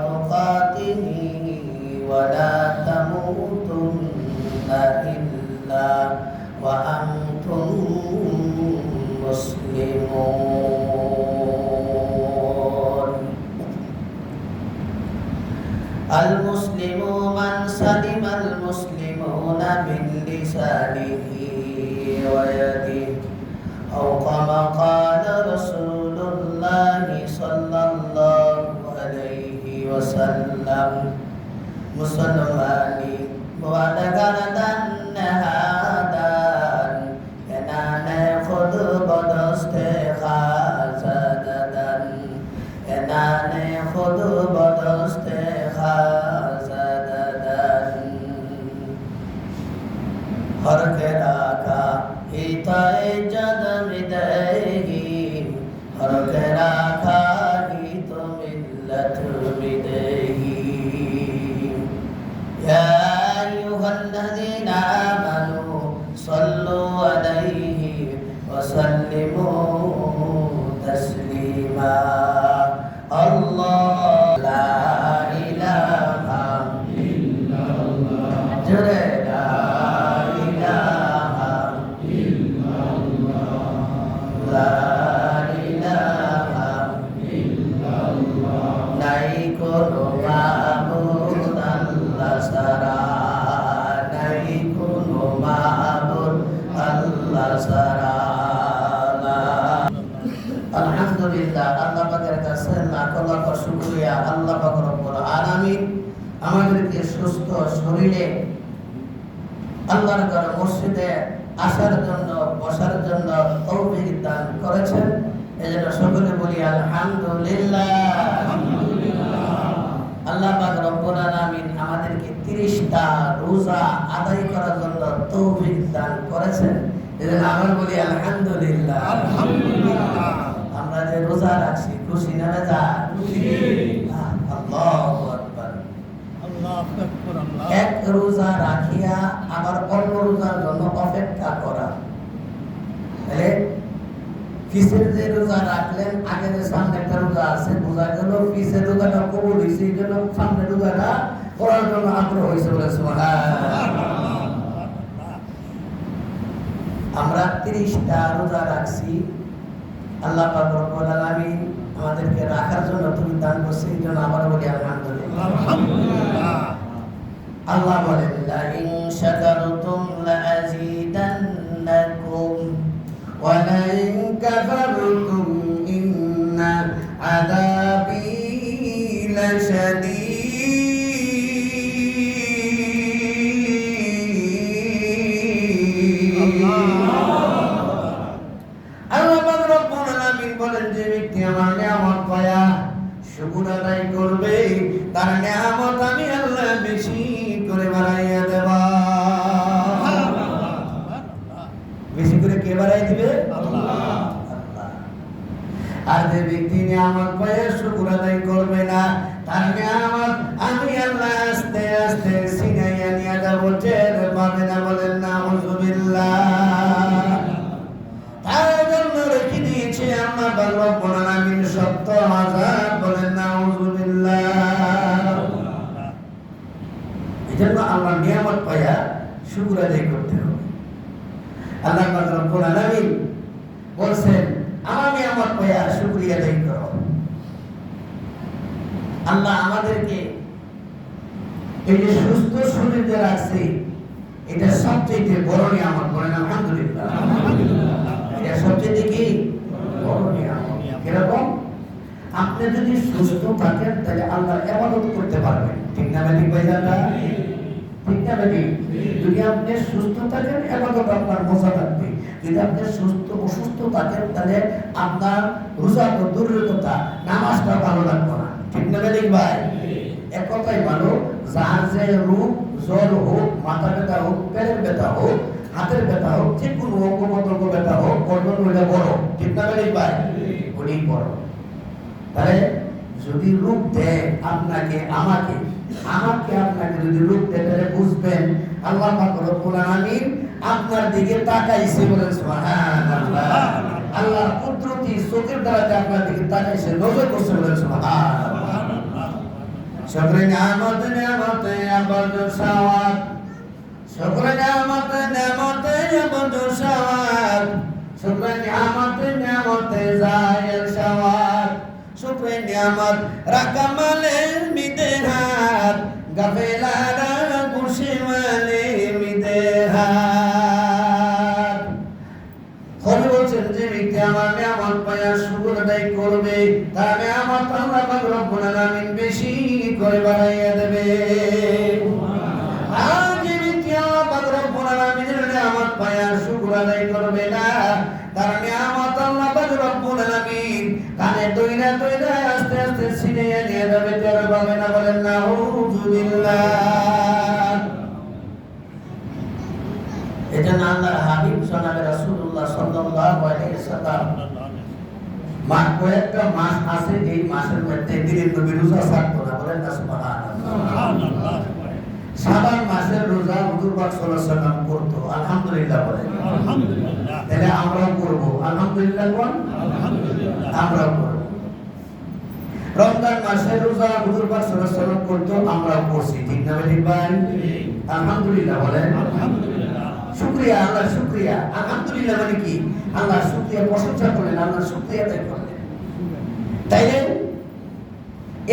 تقاته ولا تموتن إلا وأنتم مسلمون المسلم من سلم المسلمون من لسانه ويده أو كما قال رسول الله صلى الله عليه وسلم مسلماني وادغردن هادان enane khud bodoste khazadadan enane khud bodoste khazadadan har ke rakha hitaye jadam dehi har ke rakha hit millat dehi ya ayyuhalladhina amanu صلوا عليه وسلموا تسليما الله لا إله إلا الله لا إله إلا الله لا إله إلا الله নাই কোনো মাবুদ আল্লাহ ছাড়া নাই কোনো মাবুদ আল্লাহ ছাড়া আলহামদুলিল্লাহ আল্লাহ পাকের কাছে লাখ লাখ শুকরিয়া আল্লাহ পাক রব্বুল আলামিন আমাদেরকে সুস্থ শরীরে আল্লাহর ঘর মসজিদে আসার জন্য বসার জন্য তৌফিক দান করেছেন এজন্য সকলে বলি আলহামদুলিল্লাহ আল্লাহ পাক রব্বুল আলামিন আমাদেরকে 30টা রোজা আদায় করার জন্য তৌফিক দান করেছেন এজন্য আমরা বলি আলহামদুলিল্লাহ আলহামদুলিল্লাহ আমরা যে রোজা রাখছি খুশি না বেজা খুশি আল্লাহু আকবার আল্লাহু আকবার আল্লাহ এক রোজা রাখিয়া আবার অন্য রোজার জন্য অপেক্ষা করা তাহলে কিসের যে রোজা রাখলেন আগে যে সামনে একটা রোজা আছে বোঝা গেল কিসের রোজাটা কবুল হয়েছে এই জন্য সামনে রোজাটা করার জন্য আগ্রহ হয়েছে বলে সুবহানাল্লাহ আমরা 30টা রোজা রাখছি আল্লাহ পাক রব্বুল আলামিন আমাদেরকে রাখার জন্য তুমি দান করছে এই জন্য আবার বলি আলহামদুলিল্লাহ আলহামদুলিল্লাহ আল্লাহ বলেন লা ইন শাকারতুম লা আযীদান্নাকুম ওয়া লা ইন কাফারতুম ইন্না আযাবী লাশাদীদ বলেন যে ব্যক্তি আমার নিয়ামত পায়া শুকর আদায় করবে তার নিয়ামত আমি আল্লাহ বেশি করে বাড়াইয়া দেব বেশি করে কে বাড়াই দিবে আল্লাহ আর যে ব্যক্তি নিয়ামত পায়া শুকর আদায় করবে না তার নিয়ামত আমি আল্লাহ আস্তে আস্তে ছিনাইয়া নিয়ে যাব টের পাবে না বলেন নাউযুবিল্লাহ তার জন্য রেখে দিয়েছে আল্লাহ পাক রব্বুল আলামিন সত্য আযাব বলেন নাউযুবিল্লাহ এজন্য আল্লাহ নিয়ামত পায়া শুকর আদায় করতে হবে আল্লাহ পাক রব্বুল আলামিন বলেন আমার নিয়ামত পায়া শুকরিয়া আদায় করো আল্লাহ আমাদেরকে এই যে সুস্থ শরীর যে রাখছে এটা সবচেয়ে বড় নিয়ামত বলেন আলহামদুলিল্লাহ এটা সবচেয়ে কি বড় নিয়ামত কিরকম আপনি যদি সুস্থ থাকেন তাহলে আল্লাহর ইবাদত করতে পারবেন ঠিক না ঠিক ভাইজানরা ঠিক না ভাই যদি আপনি সুস্থ থাকেন ইবাদত আপনার মজা থাকবে যদি আপনি অসুস্থ থাকেন তাহলে আপনার রোজা তো দূরের কথা নামাজটা ভালো লাগবে না ঠিক না ভাই এক কথাই ভালো যার যে রোগ জ্বর হোক মাথা ব্যথা হোক পেটের ব্যথা হোক হাতের ব্যথা হোক যে কোনো অঙ্গ ব্যথা হোক গর্দন হইলে বড় ঠিক না ভাই অনেক বড় তাহলে যদি রোগ দেয় আপনাকে আমাকে আপনাকে যদি রোগ দেয় তাহলে বুঝবেন আল্লাহ পাক রব্বুল আলামিন আপনার দিকে তাকাইছে বলেন সুবহানাল্লাহ আল্লাহর কুদরতি চোখের দ্বারা আপনার দিকে তাকাইছে নজর করছে বলেন সুবহানাল্লাহ শুকর নিয়ামত নিয়ামতে আবদুল সাওয়াত শুকর নিয়ামত নিয়ামতে আবদুল সাওয়াত শুকর নিয়ামত নিয়ামতে জায়ের সাওয়াত শুকর নিয়ামত রাকামালে মিদেহাত গাফেলারা কুশিমালে মিদেহাত খবর বলছেন যে ব্যক্তি আমার নিয়ামত পায়া শুকর আদায় করবে তার নিয়ামত আল্লাহ পাক রব্বুল আলামিন বেশি করে বাড়াইয়া দেবে আর যে ব্যক্তি আল্লাহ পাক রব্বুল আলামিনের নিয়ামত পায়া শুকর আদায় করবে না তার নিয়ামত আল্লাহ পাক রব্বুল আলামিন কানে দইরা দইরা আস্তে আস্তে ছিনিয়ে নিয়ে যাবে টের পাবে না বলেন নাউযুবিল্লাহ এটা না আল্লাহর হাবিব জনাবে রাসূলুল্লাহ সাল্লাল্লাহু আলাইহি সাল্লাম কয়েকটা মাস আছে এই মাসের মধ্যে দিনের নবী রোজা ছাড়তো না বলেন না সুবহানাল্লাহ শাবান মাসের রোজা হুজুর পাক সাল্লাল্লাহু আলাইহি সাল্লাম করতো আলহামদুলিল্লাহ বলেন আলহামদুলিল্লাহ তাহলে আমরাও করব আলহামদুলিল্লাহ কোন আলহামদুলিল্লাহ আমরাও করব রমজান মাসের রোজা হুজুর পাক সাল্লাল্লাহু আলাইহি সাল্লাম করতো আমরাও করছি ঠিক না ঠিক ভাই আলহামদুলিল্লাহ বলেন আলহামদুলিল্লাহ শুকরিয়া আল্লাহ শুকরিয়া আলহামদুলিল্লাহ মানে কি আল্লাহ শুকরিয়া প্রশংসা করলেন আল্লাহ শুকরিয়া আদায় করলেন তাইলে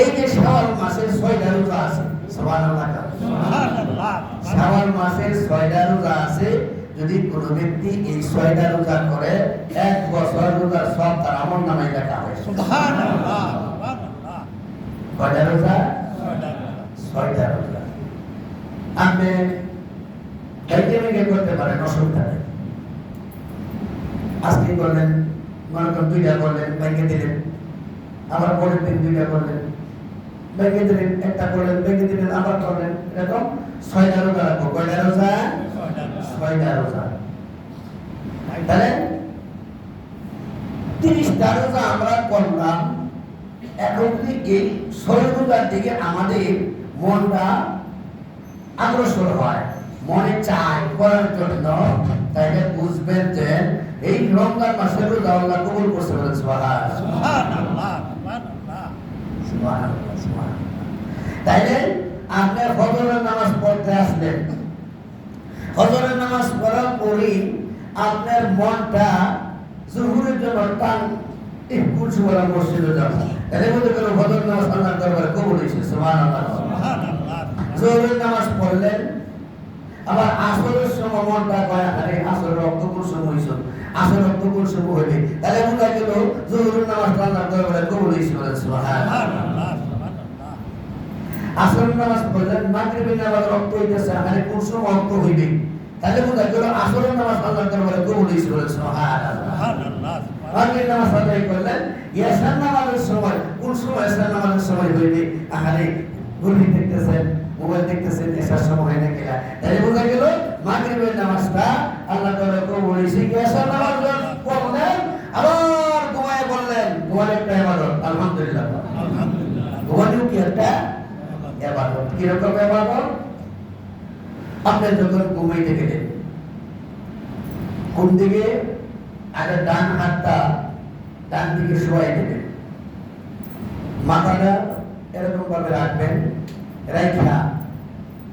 এই যে শাওয়াল মাসের 6টা রোজা আছে সুবহানাল্লাহ সুবহানাল্লাহ শাওয়াল মাসের 6টা রোজা আছে যদি কোনো ব্যক্তি এই 6টা রোজা করে এক বছর রোজার সব তার আমলনামায় লেখা হয় সুবহানাল্লাহ সুবহানাল্লাহ কয়টা রোজা 6টা রোজা আপনি করতে পারেন অসুবিধা নেই আজকে করলেন মনে করেন 2টা করলেন ব্যাংকে দিলেন আবার পরের দিন 2টা করলেন ব্যাংকে দিলেন একটা করলেন ব্যাংকে দিলেন আবার করলেন এরকম 6টা রোজা রাখবো কয়টা রোজা 6টা রোজা তাহলে 30টা রোজা আমরা করলাম এখন যদি এই 6 রোজার দিকে আমাদের মনটা অগ্রসর হয় মনে চায় করার জন্য তাইলে বুঝবেন যে এই রমজান মাসের রোজা আল্লাহ কবুল করতে বলেন সুবহানাল্লাহ সুবহানাল্লাহ সুবহানাল্লাহ সুবহানাল্লাহ তাইলে আপনি ফজরের নামাজ পড়তে আসলেন ফজরের নামাজ পড়ার পরেই আপনার মনটা জোহরের জন্য টান একটু সুবহানাল্লাহ মসজিদে যাবে তাহলে বলতে গেল ফজরের নামাজ আল্লাহর দরবারে কবুল হয়েছে সুবহানাল্লাহ সুবহানাল্লাহ জোহরের নামাজ পড়লেন আবার আসরের সময় মনটা কয় আরে আসরের রক্ত কোন সময় হইছে আসরের রক্ত কোন সময় হইবে তাহলে বোঝা গেল জোহরের নামাজ আল্লাহর দরবারে কবুল হইছে বলেন সুবহানাল্লাহ সুবহানাল্লাহ আসরের নামাজ পড়লেন মাগরিবের নামাজ রক্ত হইতেছে আরে কোন সময় রক্ত হইবে তাহলে বোঝা গেল আসরের নামাজ আল্লাহর দরবারে কবুল হইছে বলেন সুবহানাল্লাহ সুবহানাল্লাহ মাগরিবের নামাজ আদায় করলেন ইয়াসার নামাজের সময় কোন সময় ইয়াসার নামাজের সময় হইবে আরে ঘড়ি দেখতেছেন মোবাইল দেখতেছেন এসার সময় হয় না কিনা তাহলে বোঝা গেল মাগরিবের নামাজটা আল্লাহ তাআলা কবুল হইছে ইয়াসার নামাজ পড়লেন আবার ঘুমায় বললেন ঘুমার একটা ইবাদত আলহামদুলিল্লাহ আলহামদুলিল্লাহ ঘুমানো কি একটা ইবাদত কি রকম ইবাদত আপনি যখন ঘুমাইতে গেলেন কোন দিকে আগে ডান হাতটা ডান দিকে শোয়াই দেবেন মাথাটা এরকম ভাবে রাখবেন রাইখা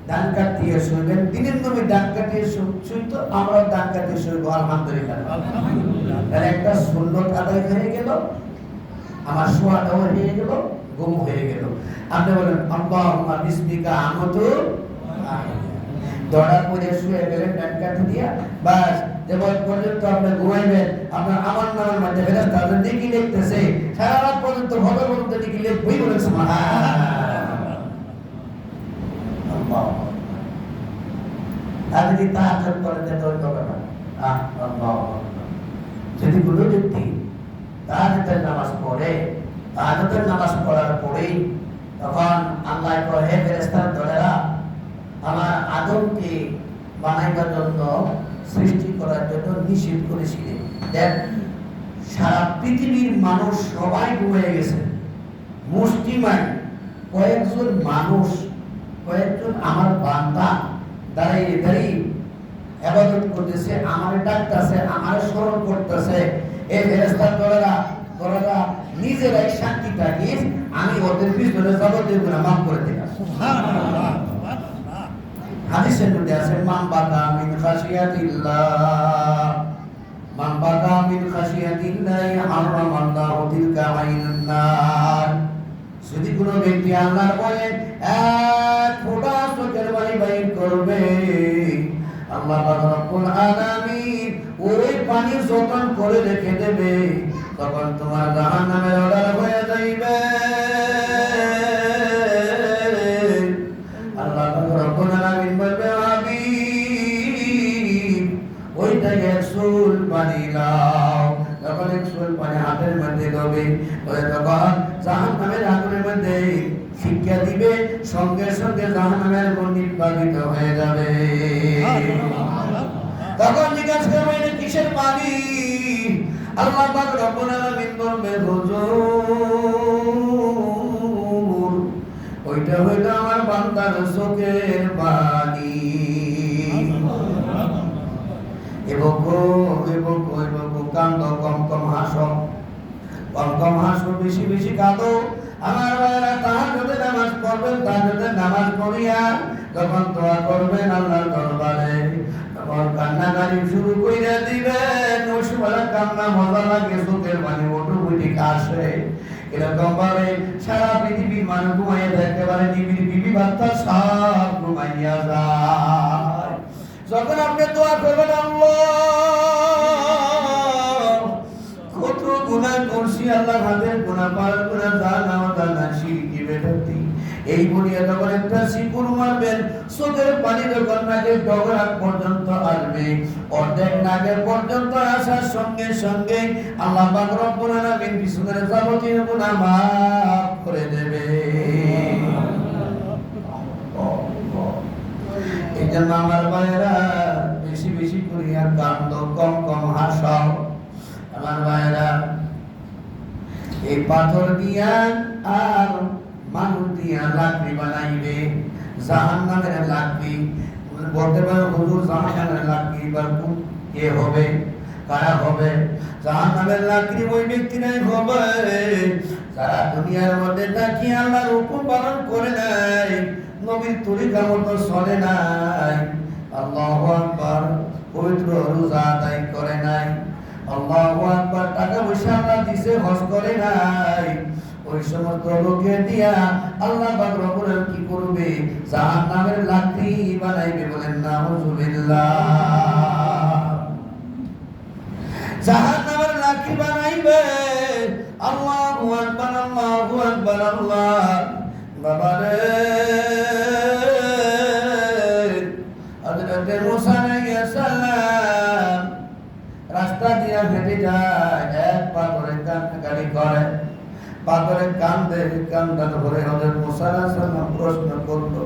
ডান কাট দিয়ে শুইবেন দিনের নবী ডান কাটিয়ে শুইতো আমরা ডান কাটিয়ে শুইব আলহামদুলিল্লাহ আলহামদুলিল্লাহ এর একটা সুন্নত আদায় হয়ে গেল আমার শোয়াটাও হয়ে গেল ঘুম হয়ে গেল আপনি বলেন আল্লাহুম্মা বিসমিকা আমতু দড়া করে শুয়ে গেলেন ডান কাটি দিয়া বাস যেমন পর্যন্ত আপনি ঘুমাইবেন আপনার আমার নামের মধ্যে ফেরেশতা আপনার নেকি লিখতেছে সারা রাত পর্যন্ত ভগবান পর্যন্ত নেকি লিখবই বলেন সুবহানাল্লাহ আপনি যদি তাহাজ্জুদ করেন তাহলে হবে না যদি কোনো ব্যক্তি তাহাজ্জুদের নামাজ পড়ে তাহাজ্জুদের নামাজ পড়ার পরেই তখন আল্লাহ কয় হে ফেরেশতার দলেরা আমার আদমকে বানাইবার জন্য সৃষ্টি করার জন্য নিষেধ করেছিলেন দেখ সারা পৃথিবীর মানুষ সবাই ঘুমিয়ে গেছে মুষ্টিমায় কয়েকজন মানুষ কয়েকজন আমার বান্দা দাঁড়িয়ে দাঁড়িয়ে ইবাদত করতেছে আমার ডাকতেছে আমার স্মরণ করতেছে এই ফেরেশতার দলেরা নিজেরাই সাক্ষী থাকিস, আমি ওদের পিছনে যাবতীয় গুনাহ মাফ করে দিলাম। হাদিসের মধ্যে আছে মান বাকা মিন খাশিয়াতিল্লাহ, মান বাকা মিন খাশিয়াতিল্লাহ হারামাল্লাহু তিলকা আইনান নার। যদি কোনো ব্যক্তি আল্লাহর ভয়ে এক ফোঁটা চোখের পানি বাইর করবে, আল্লাহ পাক রব্বুল আলামিন ওই পানি যতন করে রেখে দেবে, তখন তোমার জাহান্নামের অর্ডার হয়ে যাইবে। আল্লাহ পাক রব্বুল আলামিন বলবে, হাবিব ওইটাকে এক চুল পানি লাও। যখন এক চুল পানি হাতের মধ্যে দেবে, ওই তখন জাহান্নামের আগুনের মধ্যে শিক্ষা দিবে, সঙ্গে সঙ্গে জাহান্নামের আগুন নির্বাপিত হয়ে যাবে। তখন জিজ্ঞাসা করবে, এটা কিসের পানি? আল্লাহ পাক রব্বুল আলামিন বলবে, হুজুর ওইটা হইল আমার বান্দার চোখের পানি। কান্দো, কম কম হাসো, কম কম হাসো, বেশি বেশি কাঁদো। আমার ভাইরা তাহাজ্জুদের নামাজ পড়বেন, তাহাজ্জুদের নামাজ পড়িয়া যখন দোয়া করবেন আল্লাহর দরবারে, তখন কান্নাকাটি শুরু কইরা দিবেন। ওই সময় কান্না মজা লাগে, চোখের পানি অটোমেটিক আসে। এরকম ভাবে সারা পৃথিবীর মানুষ ঘুমাইয়া থাকতে পারে, নিবিড় বার্তা সব ঘুমাইয়া যায়। যখন আপনি দোয়া করবেন, আল্লাহ কত গুনাহ করছি, আল্লাহর হাতের গুনাহ, পার গুনাহ, জানা শিরকি বেদাতি, এই বলিয়া যখন একটা শিকুর মারবেন, চোখের পানি যখন নাকের ডগরা পর্যন্ত আসবে, অর্ধেক নাকের পর্যন্ত আসার সঙ্গে সঙ্গে আল্লাহ পাক রব্বুল আলামিন পিছনের যাবতীয় গুনাহ মাফ করে দেবে। এই জন্য আমার ভাইয়েরা বেশি বেশি করিয়া কান্দো, কম কম হাসো। আমার ভাইয়েরা এই পাথর দিয়া আর মানুষ দিয়া লাকড়ি বানাইবে, জাহান্নামের লাকড়ি। বলতে পারো হুজুর জাহান্নামের লাকড়ি বা কে হবে, কারা হবে? জাহান্নামের লাকড়ি ওই ব্যক্তিরাই হবে যারা দুনিয়ার মধ্যে থাকি আল্লাহর হুকুম পালন করে নাই, নবীর তরিকা মতো চলে নাই, আল্লাহু আকবার, পবিত্র রোজা আদায় করে নাই, আল্লাহু আকবার, টাকা পয়সা আল্লাহ দিছে হজ করে নাই। ওই সমস্ত লোকে দিয়া আল্লাহ পাক রব্বুল আলামিন কি করবে? জাহান্নামের লাকড়ি বানাইবে। বলেন নাউযুবিল্লাহ। জাহান্নামের লাকড়ি বানাইবে। আল্লাহু আকবার, আল্লাহু আকবার, আল্লাহ। বাবারে হযরত মুসা আলাইহিস সালাম রাস্তা দিয়া হেঁটে যায়, এক পাথরে কান্নাকাটি করে, পাথরে কান্দা ধরে হযরত মুসা আলাইহিস সালাম প্রশ্ন করলো,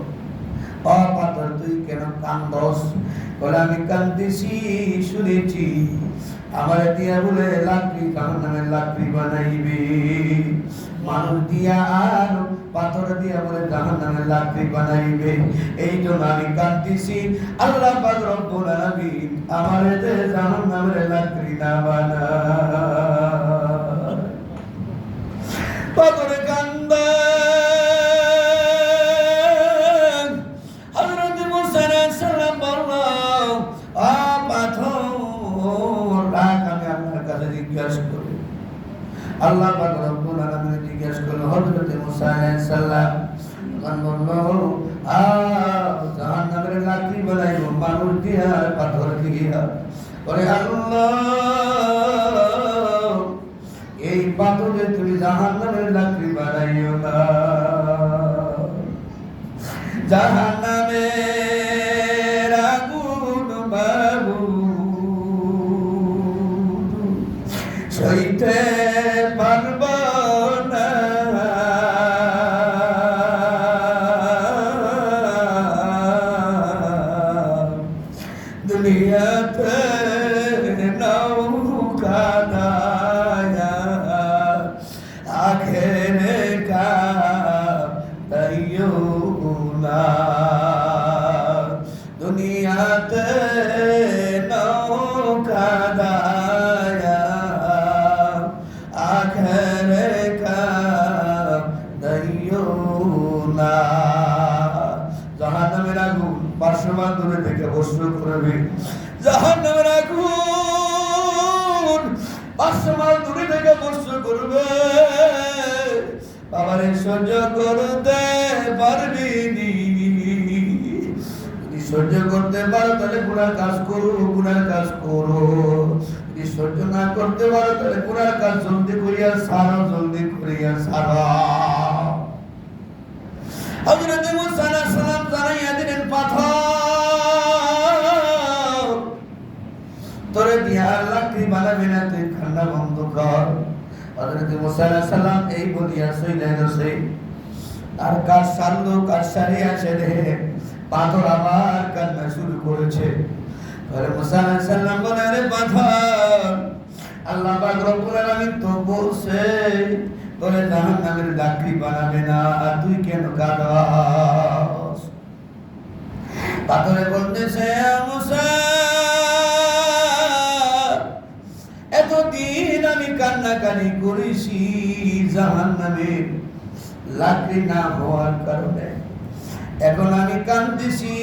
ও পাথর তুই কেন কান্দস? বলে আমি কান্দিছি শুনেছি আমার দিয়া বলে লাকড়ি, জাহান্নামের লাকড়ি বানাইবে। মানুষ দিয়া আর পাথর দিয়া বলে জাহান্নামের লাকড়ি বানাইবে, এই জন্য আমি কান্দিছি। আল্লাহ পাক রব্বুল আলামিন আমার যে জাহান্নামের লাকড়ি না বানায়। পাথরে কান্দে হযরত মুসা আলাইহিস সালাম বলল, আ পাথর রাখ, আমি আল্লাহর কাছে জিজ্ঞাসা করি। আল্লাহ পাক রব্বুল আলামিন জিজ্ঞাসা করলেন হযরত মুসা আলাইহিস সালাম, বলল জাহান্নামের লাকড়ি বানাইবো মানুষ দিয়া পাথর দিয়া। বলে আল্লাহ এই পাথরে তুমি জাহান্নামের লাকড়ি বানাইও না, জাহান্নামের আগুন বাবু সইতে পারব না। দুনিয়াতে নৌকা দায়া আখেরে কা তাইও না, দুনিয়াতে নৌকা দায়া আখেরে না। জাহান্নামের আগুন 500 মাইল দূরে থেকে বর্ষণ করবে। জাহান্নামের আগুন 500 মাইল দূরে থেকে বর্ষণ করবে। বাবারে সহ্য করতে পারবি নি। যদি সহ্য করতে পারো তাহলে গুনার কাজ করো, গুনার কাজ করো। যদি সহ্য না করতে পারো তাহলে গুনার কাজ জলদি করিয়া সারো, জলদি করিয়া সারো। হযরত মুসা আলাইহিস সালাম জানাইয়া দিলেন, পাথর তোরে দিয়া লাকড়ি বানাবি না, তুই কান্না বন্ধ কর। হযরত মুসা আলাইহিস সালাম এই বলিয়া চলে গেছে। আর কাজ সারলো, কাজ সারিয়া ছেড়ে পাথর আবার কান্না শুরু করেছে। পরে মুসা আলাইহিস সালাম বলে, রে পাথর, আল্লাহ পাক রব্বুল আলামিন তো বলছে তোরে জাহান্নামের লাকড়ি বানাবে না, আর তুই কেন কাঁদছ? পাথরে বলতেছে, মুসা, এতদিন আমি কান্নাকানি করেছি জাহান্নামের লাকড়ি না হওয়ার কারণে। এখন আমি কাঁদতেছি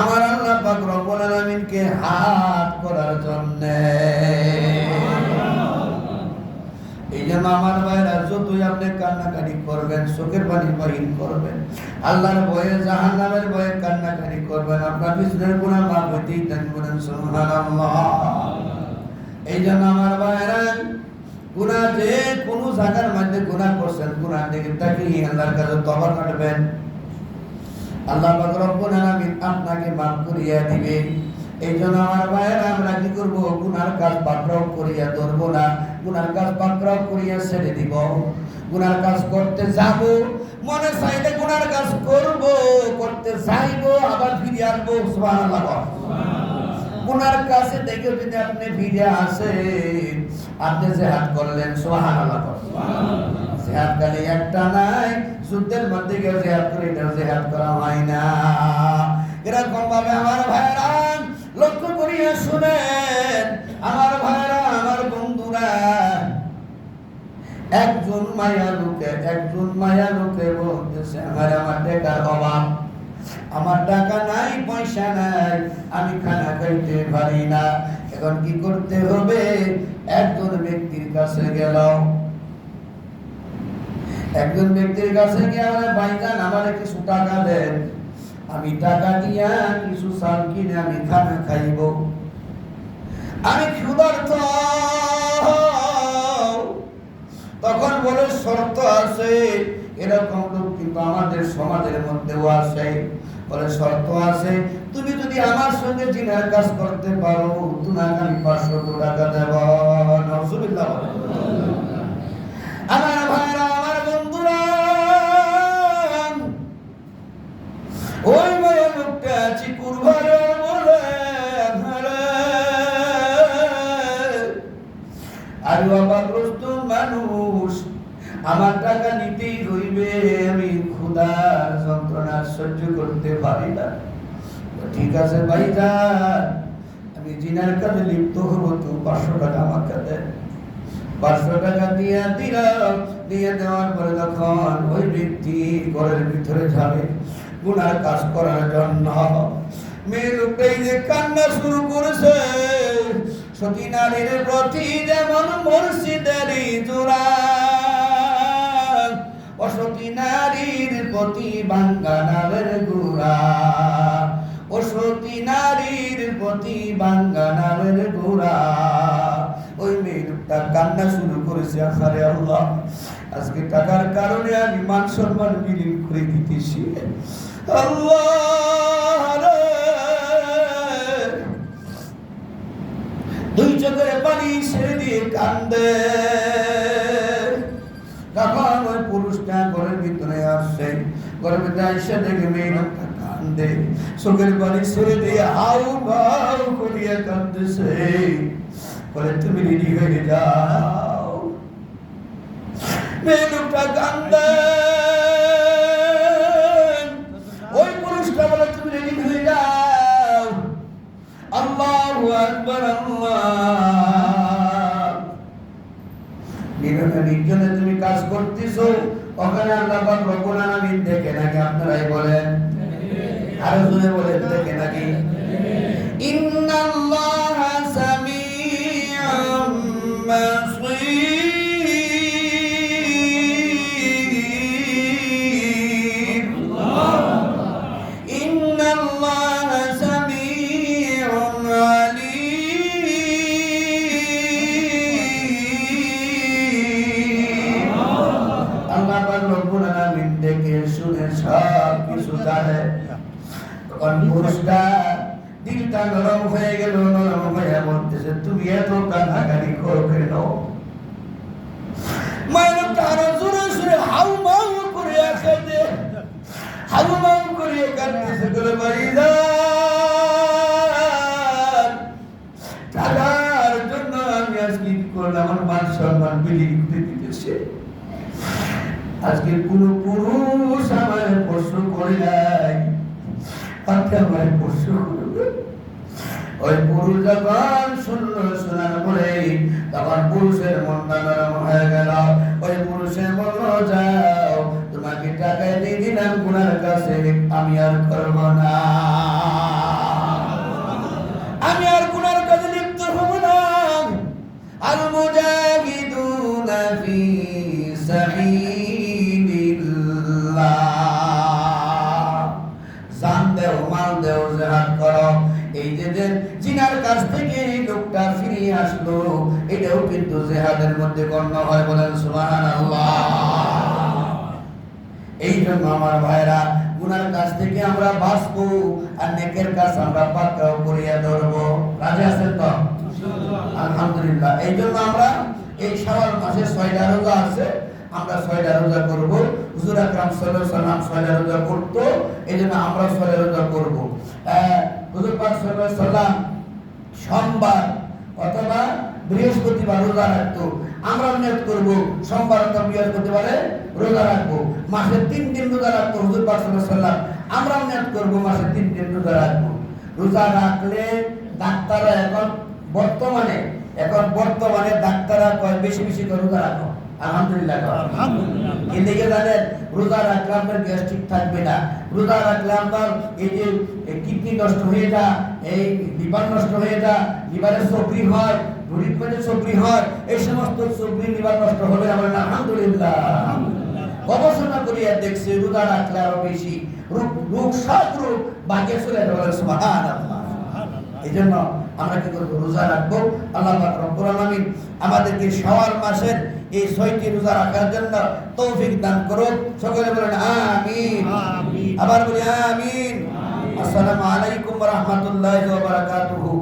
আমার আল্লাহ পাক রব্বুল আলামিনকে হাত করার জন্য। এই জন্য আমার ভাইরা, যতই আপনি কান্নাকানি করবেন, চোখের পানি বাহির করবেন, আল্লাহর ভয়ে, জাহান্নামের ভয়ে কান্নাকানি করবেন, আপনার পিছনের গুনাহ মাফ হইতেই থাকবেন। সুবহানাল্লাহ। এই জন্য আমার ভাইরা, গুনাহ যে কোনো জায়গার মধ্যে গুনাহ করছেন, গুনাহ থেকে তাকিয়ে আল্লাহর কাছে তওবা করবেন। আল্লাহ পাক রব্বুল আলামিন আপনাকে মাফ করিয়া দিবে। এই জন্য আমার ভাইয়েরা, আমরা কি করবো? গুনার কাজ পাকড়াও করিয়া ধরবো না, গুনার কাজ পাকড়াও করিয়া ছেড়ে দিব। গুনার কাজ করতে যাব, মনে চাইলে গুনার কাজ করব, করতে চাইবো, আবার ফিরে আসবো। সুবহানাল্লাহ। গুনার কাছে দেখে যদি আপনি ফিরে আসেন, আপনি জিহাদ করলেন। সুবহানাল্লাহ। জিহাদ খালি একটা নাই, যুদ্ধের মধ্যে গিয়ে জিহাদ করে, এটা জিহাদ করা হয় না। এরকম ভাবে আমার ভাইরা লক্ষ্য করিয়া শুনেন, আমার ভাইরা, আমার বন্ধুরা, একজন মায়া লোকে বলতেছে, আমার টাকার অভাব, আমার টাকা নাই, পয়সা নাই, আমি খানা খাইতে পারি না। এখন কি করতে হবে? একজন ব্যক্তির কাছে গেল। একজন ব্যক্তির কাছে গিয়ে, আমার ভাইজান, আমার কিছু টাকা দেন, আমি টাকা দিয়া কিছু চাল কিনে আমি খানা খাইব, আমি ক্ষুধার্ত। তখন বলে, শর্ত আছে। এরকম লোক কিন্তু আমাদের সমাজের মধ্যেও আছে। বলে, শর্ত আছে, তুমি যদি আমার সঙ্গে জিনার কাজ করতে পারো, তোমাকে আমি 500 টাকা দেব। নাউজুবিল্লাহ। আমার ভাইরা, আমার বন্ধুরা, ওই মায়া লোকটা চিকুর ঘরে বলে, আরে অভাবগ্রস্ত মানুষ, আমার টাকা নিতেই হইবে, আমি ক্ষুধার যন্ত্রণা সহ্য করতে পারি না। ঠিক আছে ভাইজান, আমি জিনার কাজে লিপ্ত হবো, তো 500 টাকা আমাকে দেন। 500 টাকা দিয়ে দিলাম। দিয়ে দেওয়ার পরে যখন ওই ব্যক্তি ঘরের ভিতরে যাবে গুনার কাজ করার জন্য, মেয়ে লোকটাই যে কান্না শুরু করেছে, সতী নারীর প্রতি যেমন মুর্শিদেরই জোড়া, অসতী নারীর প্রতি ভাঙ্গা নামের গোড়া, অসতী নারীর প্রতি ভাঙ্গা নামের গোড়া। ওই মেয়ে লোকটা কান্না শুরু করেছে, আরে আল্লাহ, আজকে টাকার কারণে আমি মান সম্মান বিলীন করে দিতেছি। আল্লাহ রে, দুই চোখের পানি ছেড়ে দিয়ে কান্দে। তখন ওই পুরুষটা ঘরের ভিতরে আসছে, ঘরের ভিতরে এসে দেখে মেয়ে লোকটা কান্দে, চোখের পানি ছেড়ে দিয়ে হাউ ভাউ করিয়া কান্দতেছে। বলে, তুমি রেডি হয়ে যাও। মেয়ে লোকটা কান্দে, ওই পুরুষটা বলে, তুমি রেডি হয়ে যাও। আল্লাহু আকবার, আল্লাহ। নির্জনে তুমি কাজ করতেছো, ওখানে আল্লাহ পাক রব্বুল আলামিন দেখে নাকি? আপনারাই বলেন, আরো জোরে বলেন, দেখে নাকি? ইন্নাল্লাহা সামিউম বাসীর। ইন্নাল্লাহা সামিউন আলীম। আল্লাহ পাক রব্বুল আলামিন দেখে শুনে সব কিছু জানে। তখন পুরুষটা দিলটা নরম হয়ে গেল, নরম হয়ে বলতেছে, তুমি এত কান্নাকাটি করো কেন? মায়েরটা আরো জোরে সুরে হাউমাউ করে আসে, হাউমাউ করে কাঁদতেছে, বলে ভাইজান, টাকার জন্য আমি আজকে কি করলাম? আমার মান সম্মান বিলীন করে দিতেছে। আজকে কোন পুরুষ আমার প্রশ্ন করে নাই, আজকে আমার প্রশ্ন করবে। ওই পুরুষ যখন শুনলো, শোনার পরে তখন পুরুষের মনটা নরম হয়ে গেল। ওই পুরুষের বলল, যাও, তোমাকে টাকায় দিয়ে দিলাম গুনার কাছে, আমি আর করব না, আমি আর গুনার কাছে লিপ্ত হব না। আল মুজাহিদুনা ফি সাবিলিল্লাহ, জান দেও, মাল দেও, জিহাদ করো। এই যে জিনার কাছ থেকে লোকটা ফিরে আসলো, এটাও কিন্তু জিহাদের মধ্যে গণ্য হয়। বলেন সুবহানাল্লাহ। এই জন্য আমার ভাইরা, গুনার কাছ থেকে আমরা বাঁচবো আর নেকের কাজ আমরা পাকড়াও করিয়া ধরবো। রাজি আছেন তো? আলহামদুলিল্লাহ। এই জন্য আমরা এই শাওয়াল মাসে 6টা রোজা আছে, আমরা 6টা রোজা করব। হুজুর আকরাম সাল্লাল্লাহু আলাইহি ওয়াসাল্লাম 6টা রোজা করতো, এই জন্য আমরা 6টা রোজা করব। হুজুর পাক সাল্লাল্লাহু আলাইহি ওয়াসাল্লাম সোমবার অথবা বৃহস্পতিবার রোজা রাখতো, আমরা নিয়ত করব সোমবার অথবা বৃহস্পতিবারে রোজা রাখবো। মাসে 3 দিন রোজা রাখতো হুজুর পাক সাল্লাল্লাহু আলাইহি ওয়াসাল্লাম, আমরা নিয়ত করব মাসে 3 দিন রোজা রাখবো। রোজা রাখলে ডাক্তাররা এখন বর্তমানে ডাক্তাররা কয় বেশি বেশি করে রোজা রাখো। আলহামদুলিল্লাহ, আলহামদুলিল্লাহ। এদিকে জানেন, রোজা রাখলে আপনার গ্যাস্ট্রিক থাকবে না, রোজা রাখলে আপনার এই যে কিডনি নষ্ট হয়ে যায়, এই লিভার নষ্ট হয়ে যায়, লিভারের চবরি হয়, হৃদপিণ্ডে চবরি হয়, এই সমস্ত চবরি লিভার নষ্ট হবে। আমরা আলহামদুলিল্লাহ গবেষণা করিয়া দেখছি রোজা রাখলে আরো বেশি রোগ সব রোগ বাগে চলে যাবে। সুবহানাল্লাহ। এই জন্য আমরা কি করবো? রোজা রাখবো। আল্লাহ পাক রব্বুল আলামিন আমাদেরকে শাওয়াল মাসের এই 6টি রোজা রাখার জন্য তৌফিক দান করুন। সকলে বলেন আমিন। আবার বলি আমিন। আসসালামু আলাইকুম ওয়া রাহমাতুল্লাহি ওয়া বারাকাতুহু।